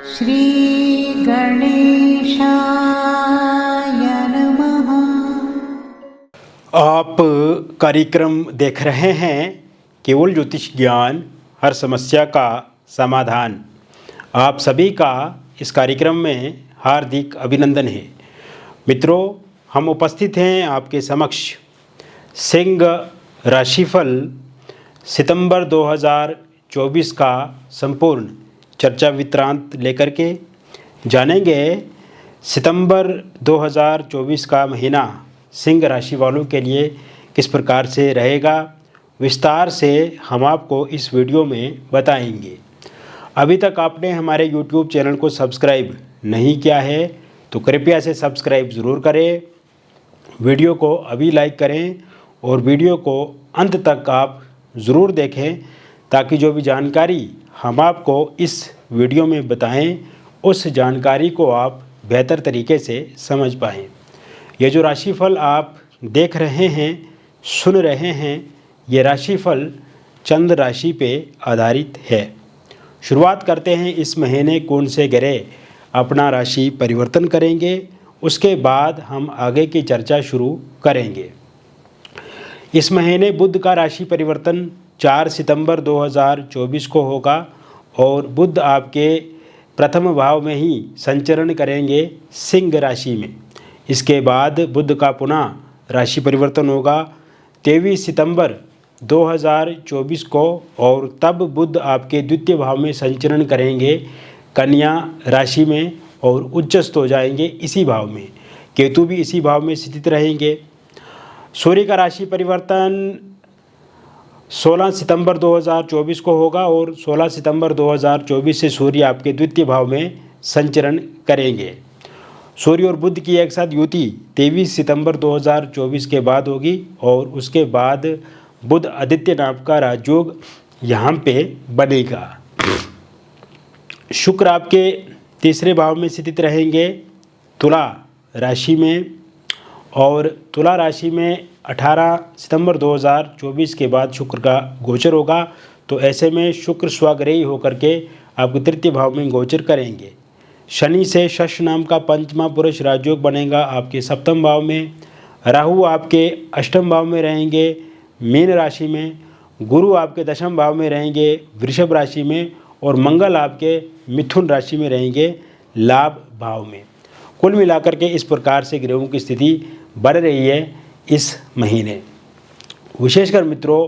श्री गणेशाय नमः। आप कार्यक्रम देख रहे हैं केवल ज्योतिष ज्ञान, हर समस्या का समाधान। आप सभी का इस कार्यक्रम में हार्दिक अभिनंदन है। मित्रों, हम उपस्थित हैं आपके समक्ष सिंह राशिफल सितंबर 2024 का संपूर्ण चर्चा वृत्तांत लेकर के जानेंगे। सितंबर 2024 का महीना सिंह राशि वालों के लिए किस प्रकार से रहेगा, विस्तार से हम आपको इस वीडियो में बताएंगे। अभी तक आपने हमारे YouTube चैनल को सब्सक्राइब नहीं किया है तो कृपया से सब्सक्राइब ज़रूर करें। वीडियो को अभी लाइक करें और वीडियो को अंत तक आप ज़रूर देखें ताकि जो भी जानकारी हम आपको इस वीडियो में बताएं उस जानकारी को आप बेहतर तरीके से समझ पाएं। ये जो राशिफल आप देख रहे हैं, सुन रहे हैं, ये राशिफल चंद्र राशि पे आधारित है। शुरुआत करते हैं इस महीने कौन से ग्रह अपना राशि परिवर्तन करेंगे, उसके बाद हम आगे की चर्चा शुरू करेंगे। इस महीने बुध का राशि परिवर्तन 4 सितंबर 2024 को होगा और बुध आपके प्रथम भाव में ही संचरण करेंगे सिंह राशि में। इसके बाद बुध का पुनः राशि परिवर्तन होगा 23 सितंबर 2024 को और तब बुध आपके द्वितीय भाव में संचरण करेंगे कन्या राशि में और उच्चस्थ हो जाएंगे इसी भाव में। केतु भी इसी भाव में स्थित रहेंगे। सूर्य का राशि परिवर्तन 16 सितंबर 2024 को होगा और 16 सितंबर 2024 से सूर्य आपके द्वितीय भाव में संचरण करेंगे। सूर्य और बुध की एक साथ युति 23 सितंबर 2024 के बाद होगी और उसके बाद बुध आदित्य नाम का राजयोग यहाँ पे बनेगा। शुक्र आपके तीसरे भाव में स्थित रहेंगे तुला राशि में और तुला राशि में 18 सितंबर 2024 के बाद शुक्र का गोचर होगा। तो ऐसे में शुक्र स्वग्रही होकर के आपके तृतीय भाव में गोचर करेंगे। शनि से शश नाम का पंचमा पुरुष राजयोग बनेगा आपके सप्तम भाव में। राहु आपके अष्टम भाव में रहेंगे मीन राशि में। गुरु आपके दशम भाव में रहेंगे वृषभ राशि में और मंगल आपके मिथुन राशि में रहेंगे लाभ भाव में। कुल मिलाकर के इस प्रकार से ग्रहों की स्थिति बढ़ रही है इस महीने। विशेषकर मित्रों,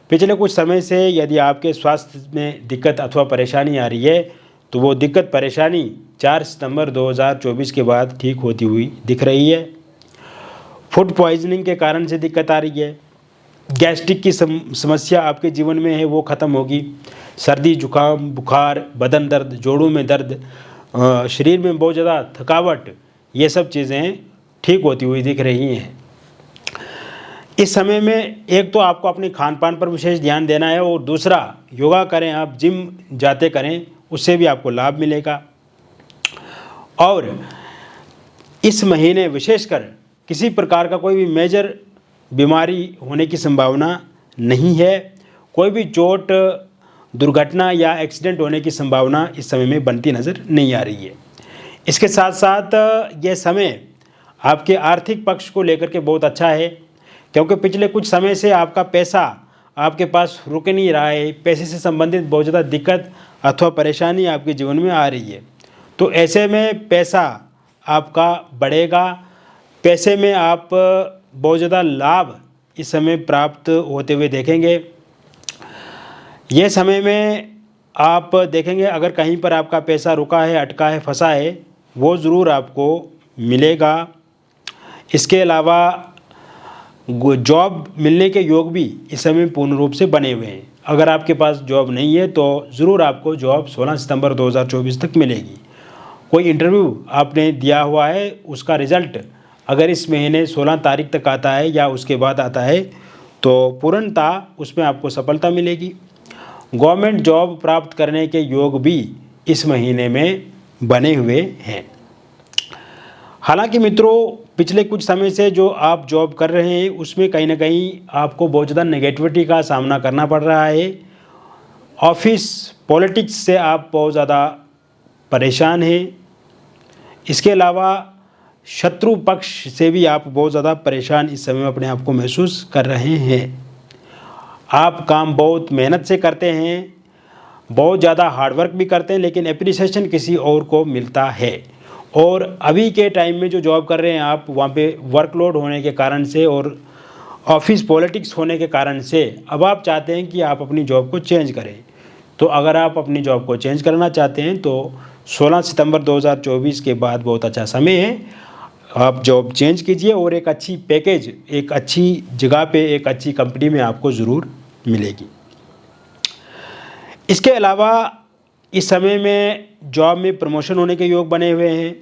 पिछले कुछ समय से यदि आपके स्वास्थ्य में दिक्कत अथवा परेशानी आ रही है तो वो दिक्कत परेशानी 4 सितंबर 2024 के बाद ठीक होती हुई दिख रही है। फूड पॉइजनिंग के कारण से दिक्कत आ रही है। गैस्ट्रिक की समस्या आपके जीवन में है वो ख़त्म होगी। सर्दी जुकाम बुखार, बदन दर्द, जोड़ों में दर्द, शरीर में बहुत ज़्यादा थकावट, ये सब चीज़ें ठीक होती हुई दिख रही हैं। इस समय में एक तो आपको अपने खान पान पर विशेष ध्यान देना है और दूसरा योगा करें, आप जिम जाते करें, उससे भी आपको लाभ मिलेगा। और इस महीने विशेषकर किसी प्रकार का कोई भी मेजर बीमारी होने की संभावना नहीं है। कोई भी चोट, दुर्घटना या एक्सीडेंट होने की संभावना इस समय में बनती नज़र नहीं आ रही है। इसके साथ साथ यह समय आपके आर्थिक पक्ष को लेकर के बहुत अच्छा है क्योंकि पिछले कुछ समय से आपका पैसा आपके पास रुक नहीं रहा है। पैसे से संबंधित बहुत ज़्यादा दिक्कत अथवा परेशानी आपके जीवन में आ रही है। तो ऐसे में पैसा आपका बढ़ेगा। पैसे में आप बहुत ज़्यादा लाभ इस समय प्राप्त होते हुए देखेंगे। ये समय में आप देखेंगे अगर कहीं पर आपका पैसा रुका है, अटका है, फंसा है, वो ज़रूर आपको मिलेगा। इसके अलावा जॉब मिलने के योग भी इस समय पूर्ण रूप से बने हुए हैं। अगर आपके पास जॉब नहीं है तो ज़रूर आपको जॉब 16 सितंबर 2024 तक मिलेगी। कोई इंटरव्यू आपने दिया हुआ है, उसका रिज़ल्ट अगर इस महीने 16 तारीख तक आता है या उसके बाद आता है तो पूर्णतः उसमें आपको सफलता मिलेगी। गवर्नमेंट जॉब प्राप्त करने के योग भी इस महीने में बने हुए हैं। हालांकि मित्रों, पिछले कुछ समय से जो आप जॉब कर रहे हैं उसमें कहीं ना कहीं आपको बहुत ज़्यादा नेगेटिविटी का सामना करना पड़ रहा है। ऑफिस पॉलिटिक्स से आप बहुत ज़्यादा परेशान हैं। इसके अलावा शत्रु पक्ष से भी आप बहुत ज़्यादा परेशान इस समय अपने आप को महसूस कर रहे हैं। आप काम बहुत मेहनत से करते हैं, बहुत ज़्यादा हार्डवर्क भी करते हैं, लेकिन एप्रिसिएशन किसी और को मिलता है। और अभी के टाइम में जो जॉब कर रहे हैं आप, वहाँ पे वर्कलोड होने के कारण से और ऑफिस पॉलिटिक्स होने के कारण से अब आप चाहते हैं कि आप अपनी जॉब को चेंज करें। तो अगर आप अपनी जॉब को चेंज करना चाहते हैं तो 16 सितंबर 2024 के बाद बहुत अच्छा समय है। आप जॉब चेंज कीजिए और एक अच्छी पैकेज, एक अच्छी जगह पे, एक अच्छी कंपनी में आपको ज़रूर मिलेगी। इसके अलावा इस समय में जॉब में प्रमोशन होने के योग बने हुए हैं।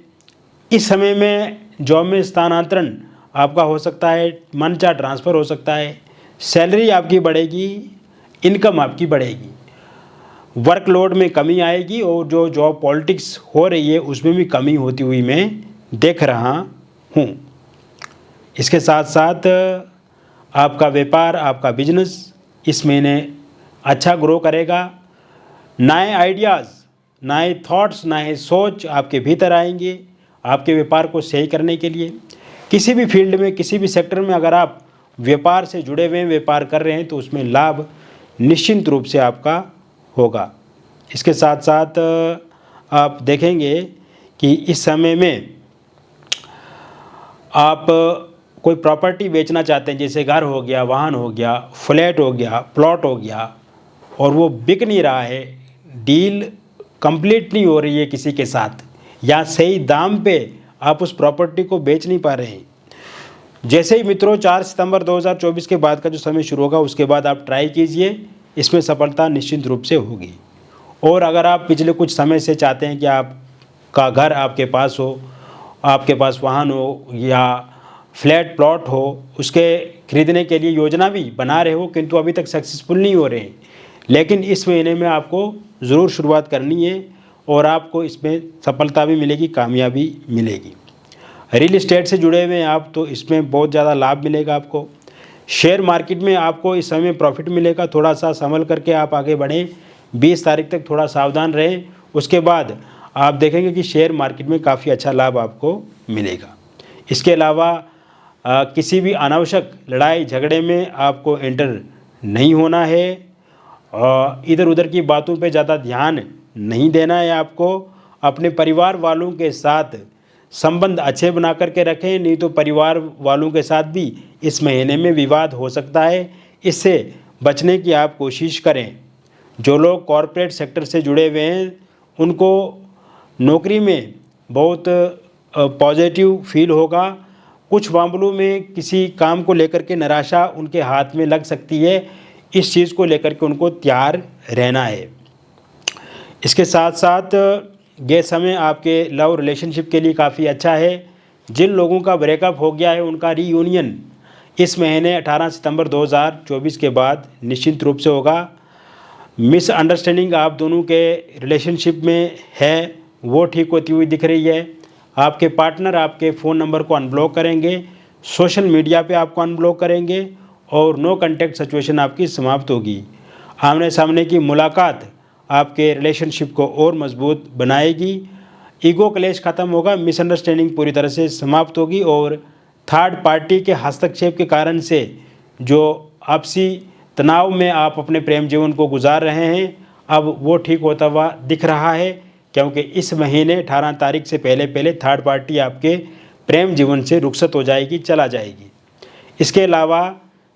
इस समय में जॉब में स्थानांतरण आपका हो सकता है, मनचाहा ट्रांसफ़र हो सकता है, सैलरी आपकी बढ़ेगी, इनकम आपकी बढ़ेगी, वर्कलोड में कमी आएगी और जो जॉब पॉलिटिक्स हो रही है उसमें भी कमी होती हुई मैं देख रहा हूँ। इसके साथ साथ आपका व्यापार, आपका बिजनेस इस महीने अच्छा ग्रो करेगा। नए आइडियाज़, नए थॉट्स, नए सोच आपके भीतर आएंगे आपके व्यापार को सही करने के लिए। किसी भी फील्ड में, किसी भी सेक्टर में अगर आप व्यापार से जुड़े हुए हैं, व्यापार कर रहे हैं, तो उसमें लाभ निश्चित रूप से आपका होगा। इसके साथ साथ आप देखेंगे कि इस समय में आप कोई प्रॉपर्टी बेचना चाहते हैं, जैसे घर हो गया, वाहन हो गया, फ्लैट हो गया, प्लॉट हो गया, और वो बिक नहीं रहा है, डील कंप्लीट नहीं हो रही है किसी के साथ, या सही दाम पे आप उस प्रॉपर्टी को बेच नहीं पा रहे हैं। जैसे ही मित्रों 4 सितंबर 2024 के बाद का जो समय शुरू होगा उसके बाद आप ट्राई कीजिए, इसमें सफलता निश्चित रूप से होगी। और अगर आप पिछले कुछ समय से चाहते हैं कि आपका घर आपके पास हो, आपके पास वाहन हो या फ्लैट प्लॉट हो, उसके खरीदने के लिए योजना भी बना रहे हो किंतु अभी तक सक्सेसफुल नहीं हो रहे हैं, लेकिन इस महीने में आपको ज़रूर शुरुआत करनी है और आपको इसमें सफलता भी मिलेगी, कामयाबी मिलेगी। रियल इस्टेट से जुड़े हुए हैं आप तो इसमें बहुत ज़्यादा लाभ मिलेगा आपको। शेयर मार्केट में आपको इस समय प्रॉफिट मिलेगा, थोड़ा सा संभल करके आप आगे बढ़ें। 20 तारीख तक थोड़ा सावधान रहें, उसके बाद आप देखेंगे कि शेयर मार्केट में काफ़ी अच्छा लाभ आपको मिलेगा। इसके अलावा किसी भी अनावश्यक लड़ाई झगड़े में आपको एंटर नहीं होना है, इधर उधर की बातों पे ज़्यादा ध्यान नहीं देना है आपको। अपने परिवार वालों के साथ संबंध अच्छे बना करके रखें, नहीं तो परिवार वालों के साथ भी इस महीने में विवाद हो सकता है, इससे बचने की आप कोशिश करें। जो लोग कॉरपोरेट सेक्टर से जुड़े हुए हैं उनको नौकरी में बहुत पॉजिटिव फील होगा। कुछ मामलों में किसी काम को लेकर के निराशा उनके हाथ में लग सकती है, इस चीज़ को लेकर के उनको तैयार रहना है। इसके साथ साथ ये समय आपके लव रिलेशनशिप के लिए काफ़ी अच्छा है। जिन लोगों का ब्रेकअप हो गया है उनका रीयूनियन इस महीने 18 सितंबर 2024 के बाद निश्चित रूप से होगा। मिसअंडरस्टैंडिंग आप दोनों के रिलेशनशिप में है वो ठीक होती हुई दिख रही है। आपके पार्टनर आपके फ़ोन नंबर को अनब्लॉक करेंगे, सोशल मीडिया पे आपको अनब्लॉक करेंगे और नो कांटेक्ट सिचुएशन आपकी समाप्त होगी। आमने सामने की मुलाकात आपके रिलेशनशिप को और मजबूत बनाएगी। ईगो क्लेश ख़त्म होगा, मिसअंडरस्टैंडिंग पूरी तरह से समाप्त होगी और थर्ड पार्टी के हस्तक्षेप के कारण से जो आपसी तनाव में आप अपने प्रेम जीवन को गुजार रहे हैं अब वो ठीक होता हुआ दिख रहा है, क्योंकि इस महीने 18 तारीख से पहले थर्ड पार्टी आपके प्रेम जीवन से रुखसत हो जाएगी, चला जाएगी। इसके अलावा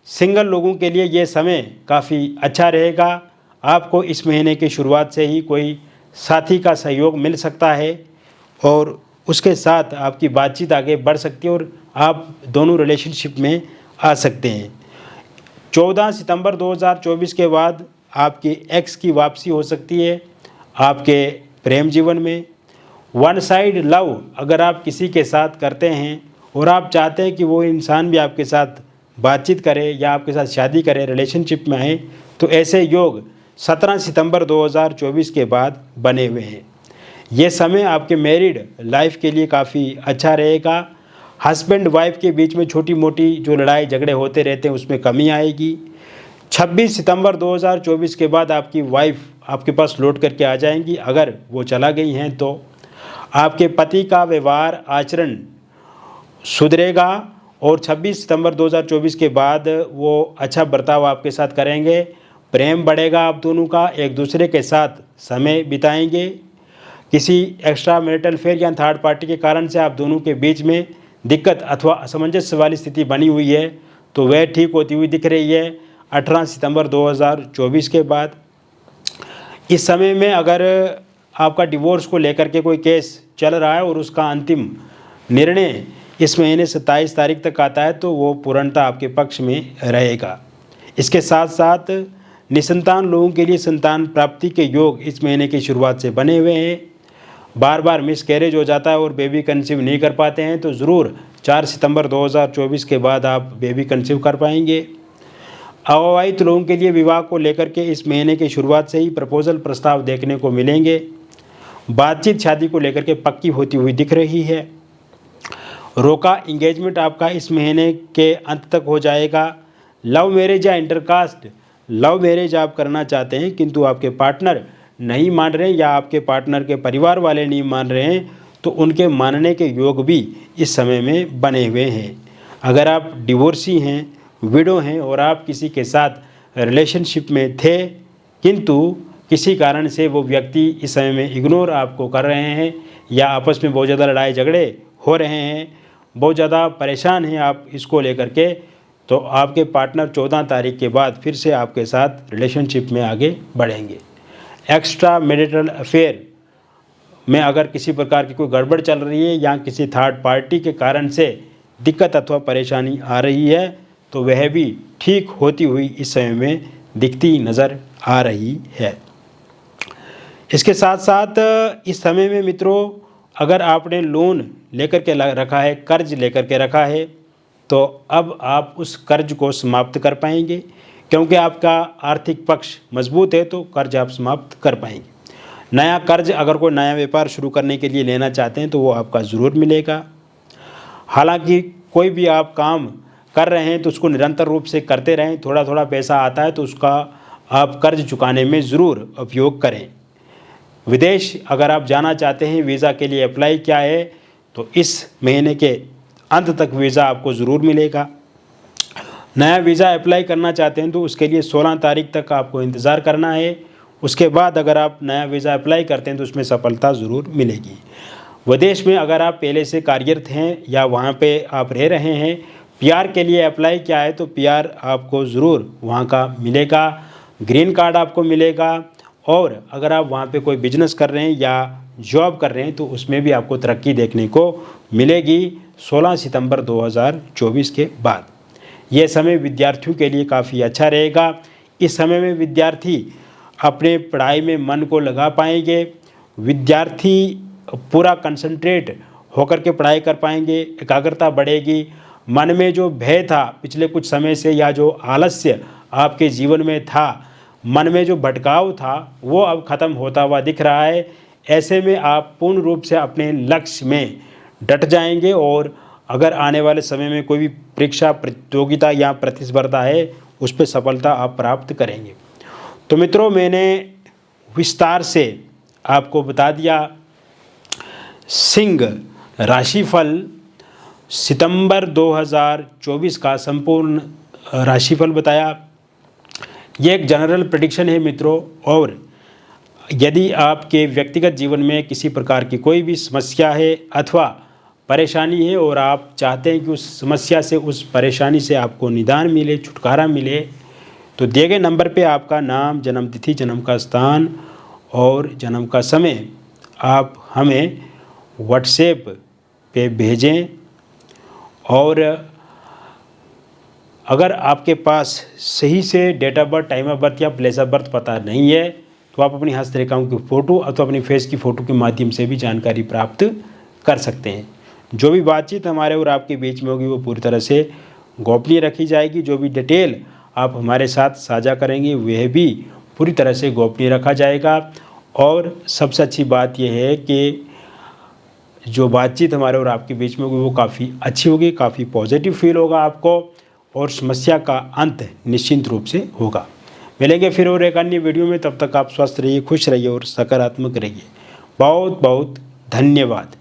सिंगल लोगों के लिए ये समय काफ़ी अच्छा रहेगा। आपको इस महीने की शुरुआत से ही कोई साथी का सहयोग मिल सकता है और उसके साथ आपकी बातचीत आगे बढ़ सकती है और आप दोनों रिलेशनशिप में आ सकते हैं। 14 सितंबर 2024 के बाद आपकी एक्स की वापसी हो सकती है आपके प्रेम जीवन में। वन साइड लव अगर आप किसी के साथ करते हैं और आप चाहते हैं कि वो इंसान भी आपके साथ बातचीत करे या आपके साथ शादी करे, रिलेशनशिप में आए, तो ऐसे योग 17 सितंबर 2024 के बाद बने हुए हैं। ये समय आपके मैरिड लाइफ के लिए काफ़ी अच्छा रहेगा। हस्बैंड वाइफ के बीच में छोटी मोटी जो लड़ाई झगड़े होते रहते हैं उसमें कमी आएगी। 26 सितंबर 2024 के बाद आपकी वाइफ आपके पास लौट करके आ जाएंगी। अगर वो चला गई हैं तो आपके पति का व्यवहार आचरण सुधरेगा और 26 सितंबर 2024 के बाद वो अच्छा बर्ताव आपके साथ करेंगे। प्रेम बढ़ेगा आप दोनों का, एक दूसरे के साथ समय बिताएंगे। किसी एक्स्ट्रा मैरिटल अफेयर या थर्ड पार्टी के कारण से आप दोनों के बीच में दिक्कत अथवा असमंजस वाली स्थिति बनी हुई है तो वह ठीक होती हुई दिख रही है 18 सितंबर 2024 के बाद। इस समय में अगर आपका डिवोर्स को लेकर के कोई केस चल रहा है और उसका अंतिम निर्णय इस महीने 27 तारीख तक आता है तो वो पूर्णतः आपके पक्ष में रहेगा। इसके साथ साथ निसंतान लोगों के लिए संतान प्राप्ति के योग इस महीने की शुरुआत से बने हुए हैं। बार बार मिसकैरेज हो जाता है और बेबी कंसीव नहीं कर पाते हैं तो ज़रूर 4 सितंबर 2024 के बाद आप बेबी कंसीव कर पाएंगे। अविवाहित लोगों के लिए विवाह को लेकर के इस महीने की शुरुआत से ही प्रपोजल प्रस्ताव देखने को मिलेंगे। बातचीत शादी को लेकर के पक्की होती हुई दिख रही है। रोका इंगेजमेंट आपका इस महीने के अंत तक हो जाएगा। लव मैरिज या इंटरकास्ट लव मैरिज आप करना चाहते हैं किंतु आपके पार्टनर नहीं मान रहे हैं या आपके पार्टनर के परिवार वाले नहीं मान रहे हैं तो उनके मानने के योग भी इस समय में बने हुए हैं। अगर आप डिवोर्सी हैं, विडो हैं और आप किसी के साथ रिलेशनशिप में थे किंतु किसी कारण से वो व्यक्ति इस समय में इग्नोर आपको कर रहे हैं या आपस में बहुत ज़्यादा लड़ाई झगड़े हो रहे हैं, बहुत ज़्यादा परेशान हैं आप इसको लेकर के, तो आपके पार्टनर 14 तारीख के बाद फिर से आपके साथ रिलेशनशिप में आगे बढ़ेंगे। एक्स्ट्रा मैरिटल अफेयर में अगर किसी प्रकार की कोई गड़बड़ चल रही है या किसी थर्ड पार्टी के कारण से दिक्कत अथवा परेशानी आ रही है तो वह भी ठीक होती हुई इस समय में दिखती नज़र आ रही है। इसके साथ साथ इस समय में मित्रों अगर आपने लोन लेकर के रखा है, कर्ज लेकर के रखा है तो अब आप उस कर्ज को समाप्त कर पाएंगे क्योंकि आपका आर्थिक पक्ष मजबूत है तो कर्ज आप समाप्त कर पाएंगे। नया कर्ज अगर कोई नया व्यापार शुरू करने के लिए लेना चाहते हैं तो वो आपका ज़रूर मिलेगा। हालांकि कोई भी आप काम कर रहे हैं तो उसको निरंतर रूप से करते रहें, थोड़ा थोड़ा पैसा आता है तो उसका आप कर्ज चुकाने में ज़रूर उपयोग करें। विदेश अगर आप जाना चाहते हैं, वीज़ा के लिए अप्लाई किया है तो इस महीने के अंत तक वीज़ा आपको ज़रूर मिलेगा। नया वीज़ा अप्लाई करना चाहते हैं तो उसके लिए 16 तारीख तक आपको इंतज़ार करना है। उसके बाद अगर आप नया वीज़ा अप्लाई करते हैं तो उसमें सफलता ज़रूर मिलेगी। विदेश में अगर आप पहले से कार्यरत हैं या वहाँ पे आप रह रहे हैं, पीआर के लिए अप्लाई किया है तो पीआर आपको ज़रूर वहाँ का मिलेगा, ग्रीन कार्ड आपको मिलेगा। और अगर आप वहाँ पे कोई बिजनेस कर रहे हैं या जॉब कर रहे हैं तो उसमें भी आपको तरक्की देखने को मिलेगी 16 सितंबर 2024 के बाद। यह समय विद्यार्थियों के लिए काफ़ी अच्छा रहेगा। इस समय में विद्यार्थी अपने पढ़ाई में मन को लगा पाएंगे, विद्यार्थी पूरा कंसंट्रेट होकर के पढ़ाई कर पाएंगे, एकाग्रता बढ़ेगी। मन में जो भय था पिछले कुछ समय से या जो आलस्य आपके जीवन में था, मन में जो भटकाव था वो अब ख़त्म होता हुआ दिख रहा है। ऐसे में आप पूर्ण रूप से अपने लक्ष्य में डट जाएंगे और अगर आने वाले समय में कोई भी परीक्षा प्रतियोगिता या प्रतिस्पर्धा है उस पर सफलता आप प्राप्त करेंगे। तो मित्रों मैंने विस्तार से आपको बता दिया सिंह राशिफल सितंबर 2024 का संपूर्ण राशिफल बताया। ये एक जनरल प्रेडिक्शन है मित्रों, और यदि आपके व्यक्तिगत जीवन में किसी प्रकार की कोई भी समस्या है अथवा परेशानी है और आप चाहते हैं कि उस समस्या से, उस परेशानी से आपको निदान मिले, छुटकारा मिले, तो दिए गए नंबर पे आपका नाम, जन्म तिथि, जन्म का स्थान और जन्म का समय आप हमें व्हाट्सएप पे भेजें। और अगर आपके पास सही से date of birth, time of birth या प्लेस ऑफ बर्थ पता नहीं है तो आप अपनी हस्तरेखाओं की फ़ोटो अथवा अपनी फेस की फ़ोटो के माध्यम से भी जानकारी प्राप्त कर सकते हैं। जो भी बातचीत हमारे और आपके बीच में होगी वो पूरी तरह से गोपनीय रखी जाएगी। जो भी डिटेल आप हमारे साथ साझा करेंगे वह भी पूरी तरह से गोपनीय रखा जाएगा। और सबसे अच्छी बात यह है कि जो बातचीत हमारे और आपके बीच में होगी वो काफ़ी अच्छी होगी, काफ़ी पॉजिटिव फील होगा आपको और समस्या का अंत निश्चिंत रूप से होगा। मिलेंगे फिर और एक अन्य वीडियो में। तब तक आप स्वस्थ रहिए, खुश रहिए और सकारात्मक रहिए। बहुत बहुत धन्यवाद।